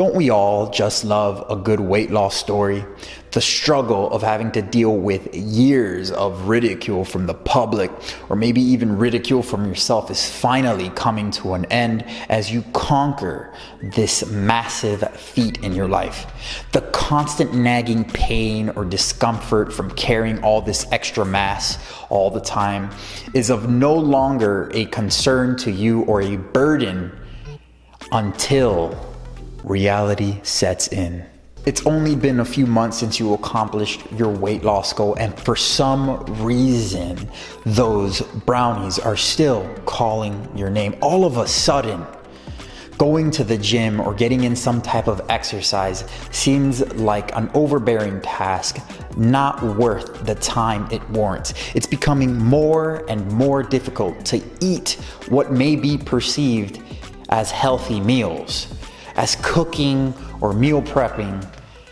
Don't we all just love a good weight loss story? The struggle of having to deal with years of ridicule from the public, or maybe even ridicule from yourself, is finally coming to an end as you conquer this massive feat in your life. The constant nagging pain or discomfort from carrying all this extra mass all the time is of no longer a concern to you or a burden until reality sets in. It's only been a few months since you accomplished your weight loss goal, and for some reason, those brownies are still calling your name. All of a sudden, going to the gym or getting in some type of exercise seems like an overbearing task, not worth the time it warrants. It's becoming more and more difficult to eat what may be perceived as healthy meals, as cooking or meal prepping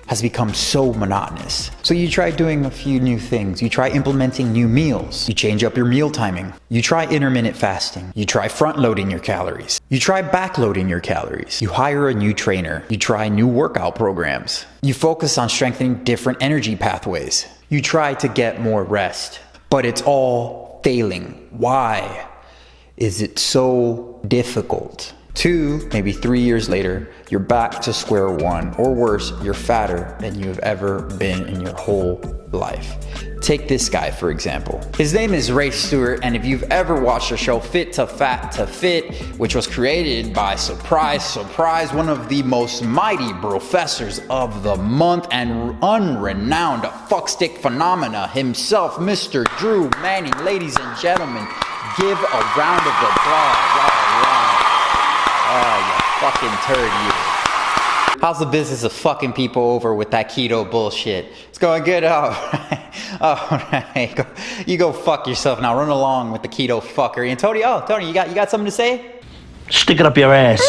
has become so monotonous. So you try doing a few new things. You try implementing new meals. You change up your meal timing. You try intermittent fasting. You try front loading your calories. You try back loading your calories. You hire a new trainer. You try new workout programs. You focus on strengthening different energy pathways. You try to get more rest, but it's all failing. Why is it so difficult? 2, maybe 3 years later, you're back to square one, or worse, you're fatter than you've ever been in your whole life. Take this guy, for example. His name is Ray Stewart, and if you've ever watched the show Fit to Fat to Fit, which was created by, surprise, one of the most mighty professors of the month and unrenowned fuckstick phenomena himself, Mr. Drew Manning. Ladies and gentlemen, give a round of applause. All right. Oh, you fucking turd, you. How's the business of fucking people over with that keto bullshit? It's going good? All right. You go fuck yourself now. Run along with the keto fucker. And Tony, you got something to say? Stick it up your ass.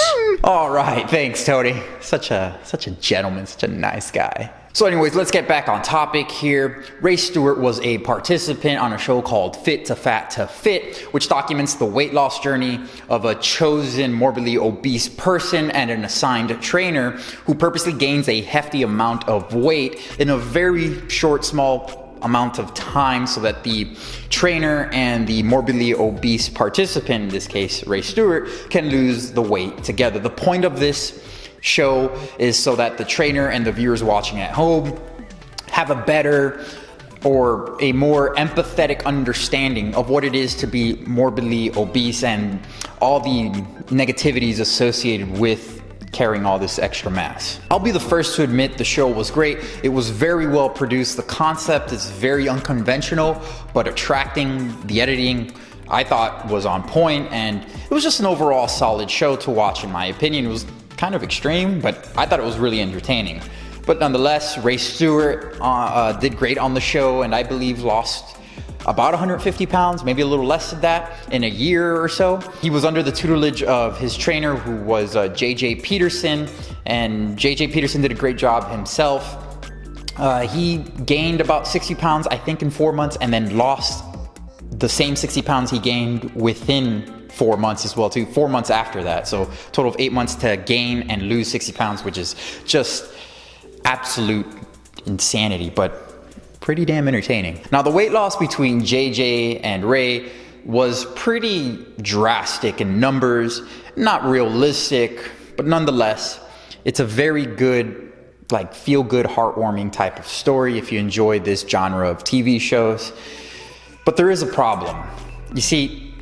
All right, thanks, Tony. Such a gentleman, such a nice guy. So anyways, let's get back on topic here. Ray Stewart was a participant on a show called Fit to Fat to Fit, which documents the weight loss journey of a chosen morbidly obese person and an assigned trainer who purposely gains a hefty amount of weight in a very short, small amount of time so that the trainer and the morbidly obese participant, in this case Ray Stewart, can lose the weight together. The point of this show is so that the trainer and the viewers watching at home have a better or a more empathetic understanding of what it is to be morbidly obese and all the negativities associated with carrying all this extra mass. I'll be the first to admit the show was great. It was very well produced. The concept is very unconventional, but attracting. The editing I thought was on point, and it was just an overall solid show to watch, in my opinion. It was kind of extreme, but I thought it was really entertaining. But nonetheless, Ray Stewart did great on the show, and I believe lost about 150 pounds, maybe a little less than that, in a year or so. He was under the tutelage of his trainer, who was JJ Peterson, and JJ Peterson did a great job himself. He gained about 60 pounds, I think, in 4 months, and then lost the same 60 pounds he gained within 4 months as well too, 4 months after that. So total of 8 months to gain and lose 60 pounds, which is just absolute insanity, but pretty damn entertaining. Now, the weight loss between JJ and Ray was pretty drastic in numbers, not realistic, but nonetheless, it's a very good, like, feel-good, heartwarming type of story if you enjoy this genre of TV shows. But there is a problem. You see,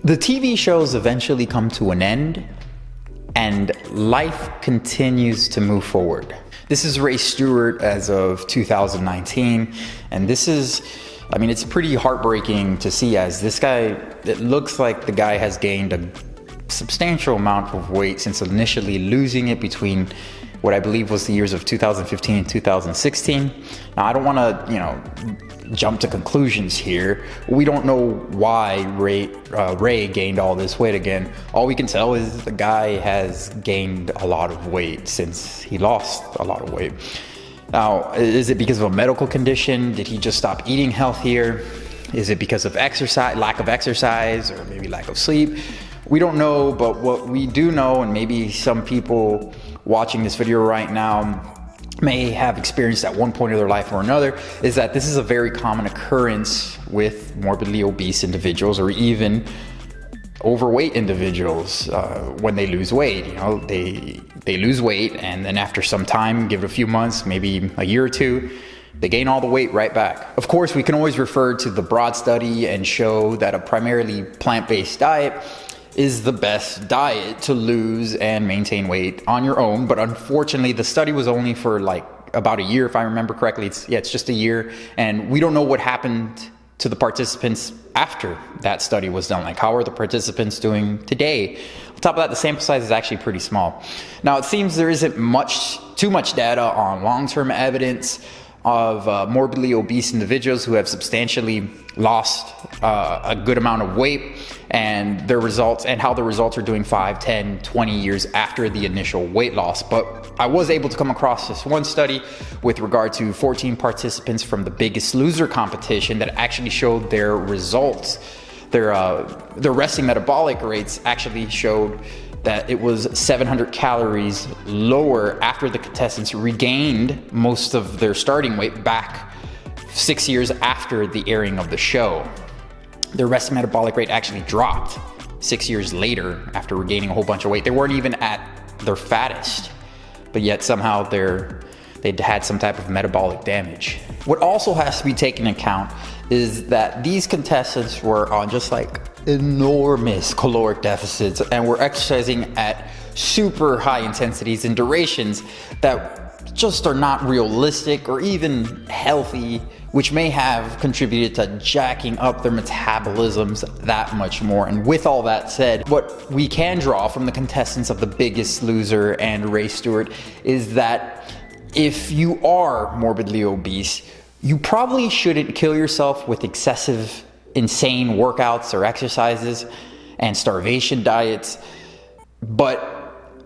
the TV shows eventually come to an end, and life continues to move forward. This is Ray Stewart as of 2019, and this is, I mean, it's pretty heartbreaking to see, as this guy, it looks like the guy has gained a substantial amount of weight since initially losing it between what I believe was the years of 2015 and 2016. Now, I don't want to, jump to conclusions here. We don't know why Ray gained all this weight again. All we can tell is the guy has gained a lot of weight since he lost a lot of weight. Now, is it because of a medical condition? Did he just stop eating healthier? Is it because of exercise, lack of exercise, or maybe lack of sleep? We don't know, but what we do know, and maybe some people watching this video right now may have experienced at one point of their life or another, is that this is a very common occurrence with morbidly obese individuals, or even overweight individuals. When they lose weight, you know, they lose weight, and then after some time, give it a few months, maybe a year or two, they gain all the weight right back. Of course, we can always refer to the broad study and show that a primarily plant-based diet is the best diet to lose and maintain weight on your own. But unfortunately, the study was only for like about a year, if I remember correctly. It's just a year. And we don't know what happened to the participants after that study was done. Like, how are the participants doing today? On top of that, the sample size is actually pretty small. Now, it seems there isn't too much data on long-term evidence of morbidly obese individuals who have substantially lost a good amount of weight, and their results, and how the results are doing 5, 10, 20 years after the initial weight loss. But I was able to come across this one study with regard to 14 participants from the Biggest Loser competition that actually showed their results. Their resting metabolic rates actually showed that it was 700 calories lower after the contestants regained most of their starting weight back 6 years after the airing of the show. Their resting metabolic rate actually dropped 6 years later after regaining a whole bunch of weight. They weren't even at their fattest, but yet somehow they'd had some type of metabolic damage. What also has to be taken into account is that these contestants were on just like enormous caloric deficits and were exercising at super high intensities and durations that just are not realistic or even healthy, which may have contributed to jacking up their metabolisms that much more. And with all that said, what we can draw from the contestants of The Biggest Loser and Race Stewart is that if you are morbidly obese, you probably shouldn't kill yourself with excessive, insane workouts or exercises and starvation diets. But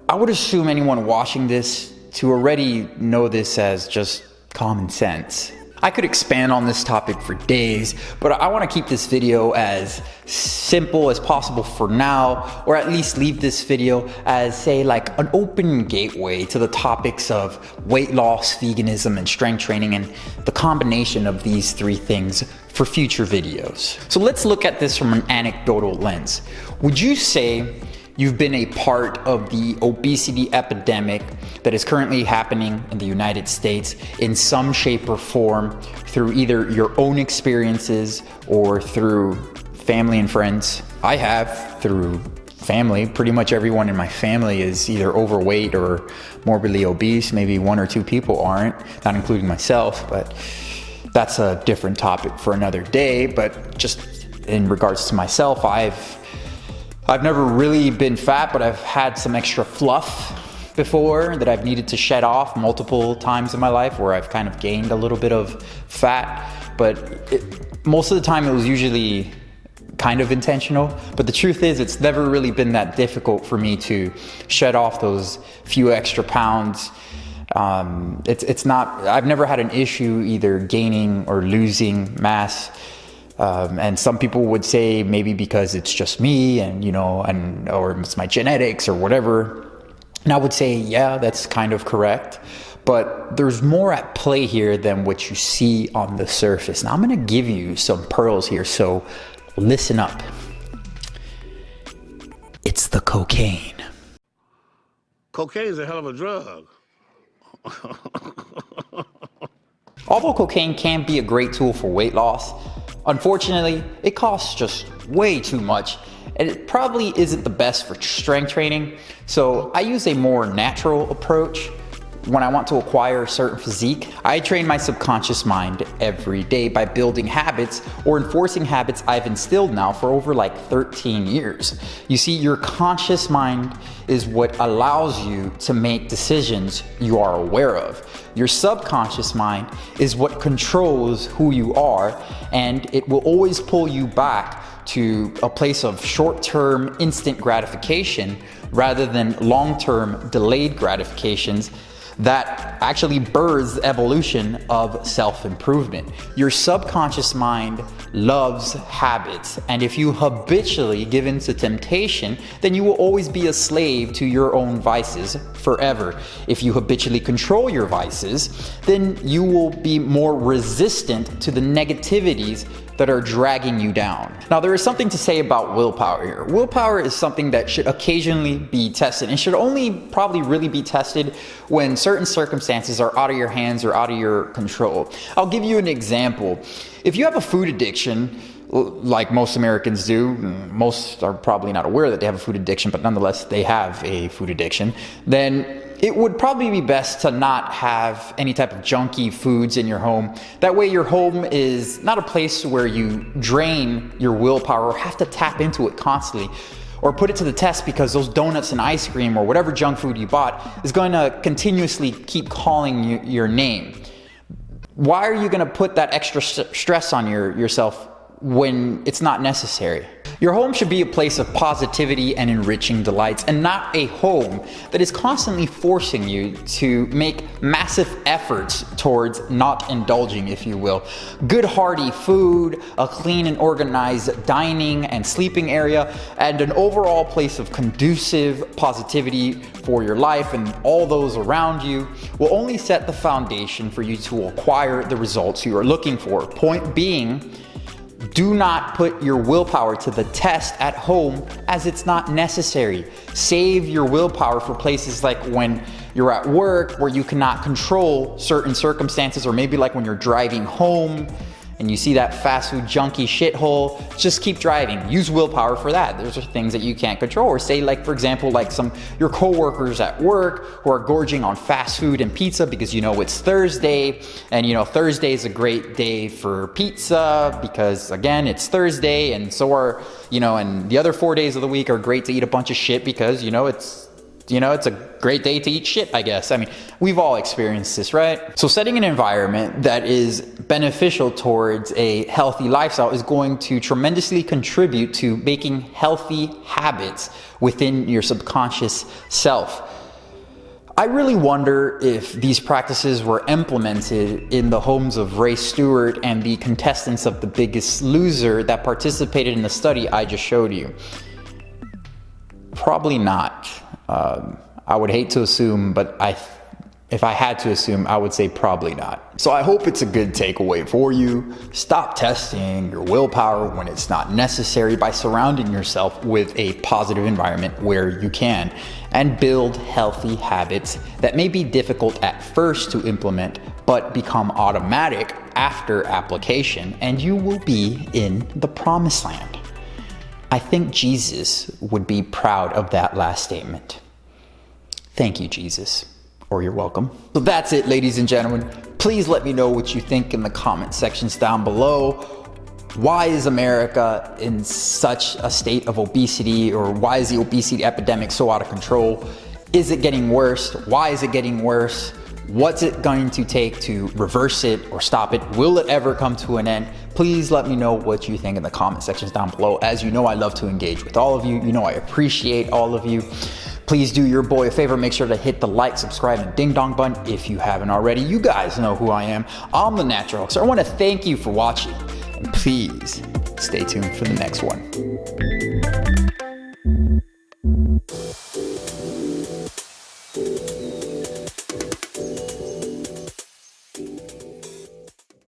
I would assume anyone watching this to already know this as just common sense. I could expand on this topic for days, but I want to keep this video as simple as possible for now, or at least leave this video as, say, like an open gateway to the topics of weight loss, veganism, and strength training, and the combination of these three things for future videos. So let's look at this from an anecdotal lens. Would you say you've been a part of the obesity epidemic that is currently happening in the United States in some shape or form, through either your own experiences or through family and friends? I have, through family. Pretty much everyone in my family is either overweight or morbidly obese. Maybe one or two people aren't, not including myself, but that's a different topic for another day. But just in regards to myself, I've never really been fat, but I've had some extra fluff before that I've needed to shed off multiple times in my life, where I've kind of gained a little bit of fat. But most of the time it was usually kind of intentional. But the truth is, it's never really been that difficult for me to shed off those few extra pounds. I've never had an issue either gaining or losing mass. And some people would say maybe because it's just me, and or it's my genetics or whatever. And I would say, yeah, that's kind of correct. But there's more at play here than what you see on the surface. Now I'm going to give you some pearls here, so listen up. It's the cocaine. Cocaine is a hell of a drug. Although cocaine can be a great tool for weight loss, unfortunately, it costs just way too much, and it probably isn't the best for strength training. So I use a more natural approach. When I want to acquire a certain physique, I train my subconscious mind every day by building habits or enforcing habits I've instilled now for over like 13 years. You see, your conscious mind is what allows you to make decisions you are aware of. Your subconscious mind is what controls who you are, and it will always pull you back to a place of short-term instant gratification rather than long-term delayed gratifications that actually births evolution of self-improvement. Your subconscious mind loves habits, and if you habitually give in to temptation, then you will always be a slave to your own vices forever. If you habitually control your vices, then you will be more resistant to the negativities that are dragging you down. Now, there is something to say about willpower here. Willpower is something that should occasionally be tested, and should only probably really be tested when certain circumstances are out of your hands or out of your control. I'll give you an example. If you have a food addiction, like most Americans do, most are probably not aware that they have a food addiction, but nonetheless they have a food addiction, then it would probably be best to not have any type of junky foods in your home. That way your home is not a place where you drain your willpower or have to tap into it constantly, or put it to the test, because those donuts and ice cream or whatever junk food you bought is going to continuously keep calling your name. Why are you going to put that extra stress on yourself when it's not necessary? Your home should be a place of positivity and enriching delights, and not a home that is constantly forcing you to make massive efforts towards not indulging, if you will. Good hearty food, a clean and organized dining and sleeping area, and an overall place of conducive positivity for your life and all those around you will only set the foundation for you to acquire the results you are looking for. Point being, do not put your willpower to the test at home, as it's not necessary. Save your willpower for places like when you're at work, where you cannot control certain circumstances, or maybe like when you're driving home and you see that fast food junkie shithole. Just keep driving. Use willpower for that. Those are things that you can't control. Or say, like, for example, like your coworkers at work who are gorging on fast food and pizza because it's Thursday, and Thursday is a great day for pizza because, again, it's Thursday, and so are and the other 4 days of the week are great to eat a bunch of shit because it's a great day to eat shit, I guess. I mean, we've all experienced this, right? So setting an environment that is beneficial towards a healthy lifestyle is going to tremendously contribute to making healthy habits within your subconscious self. I really wonder if these practices were implemented in the homes of Ray Stewart and the contestants of The Biggest Loser that participated in the study I just showed you. Probably not. I would hate to assume, but if I had to assume, I would say probably not. So I hope it's a good takeaway for you. Stop testing your willpower when it's not necessary by surrounding yourself with a positive environment where you can, and build healthy habits that may be difficult at first to implement, but become automatic after application, and you will be in the promised land. I think Jesus would be proud of that last statement. Thank you, Jesus. Or you're welcome. So that's it, ladies and gentlemen. Please let me know what you think in the comment sections down below. Why is America in such a state of obesity, or why is the obesity epidemic so out of control? Is it getting worse? Why is it getting worse? What's it going to take to reverse it or stop it? Will it ever come to an end? Please let me know what you think in the comment sections down below. As you know, I love to engage with all of you. You know I appreciate all of you. Please do your boy a favor. Make sure to hit the like, subscribe, and ding dong button if you haven't already. You guys know who I am. I'm the Natural Hulkster. I want to thank you for watching. And please stay tuned for the next one.